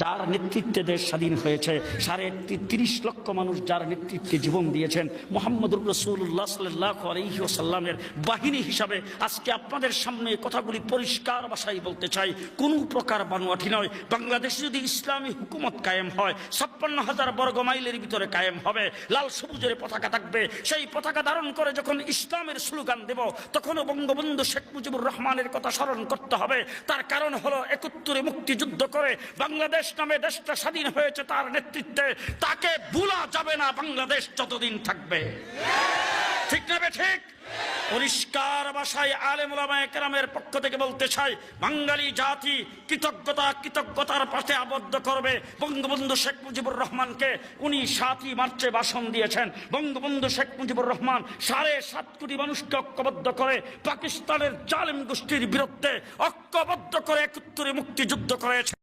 যার নেতৃত্বে দেশ স্বাধীন হয়েছে, ৩.৫ লক্ষ মানুষ যার নেতৃত্বে জীবন দিয়েছেন, মুহাম্মদুর রাসূলুল্লাহ সাল্লাল্লাহু আলাইহি ওয়াসাল্লামের বাহিনী হিসাবে আজকে আপনাদের সামনে কথাগুলি পরিষ্কার ভাষায় বলতে চাই, কোনো প্রকার বানোয়াটি নয়। বাংলাদেশে যদি ইসলামী হুকুমত কায়েম হয়, ৫৬,০০০ বর্গ মাইলের ভিতরে কায়েম হবে, লাল সবুজের পতাকা থাকবে। সেই পতাকা ধারণ করে যখন ইসলামের স্লোগান দেব, তখনও বঙ্গবন্ধু শেখ মুজিবুর রহমানের কথা স্মরণ করতে হবে। তার কারণ হলো ৭১ মুক্তিযুদ্ধ করে বাংলাদেশ নামে দেশটা স্বাধীন হয়েছে তার নেতৃত্বে। তাকে ভোলা যাবে না বাংলাদেশ যতদিন থাকবে। ঠিক না ঠিক? পরিষ্কার ভাষায় আলেম ওলামায়ে কেরামের পক্ষ থেকে বলতে চাই, বাঙালি জাতি কৃতজ্ঞতার পাশে আবদ্ধ করবে বঙ্গবন্ধু শেখ মুজিবুর রহমানকে। উনি ৭ই মার্চে ভাষণ দিয়েছেন। বঙ্গবন্ধু শেখ মুজিবুর রহমান ৭.৫ কোটি মানুষকে ঐক্যবদ্ধ করে পাকিস্তানের জালেম গোষ্ঠীর বিরুদ্ধে ঐক্যবদ্ধ করে ৭১ মুক্তিযুদ্ধ করেছে।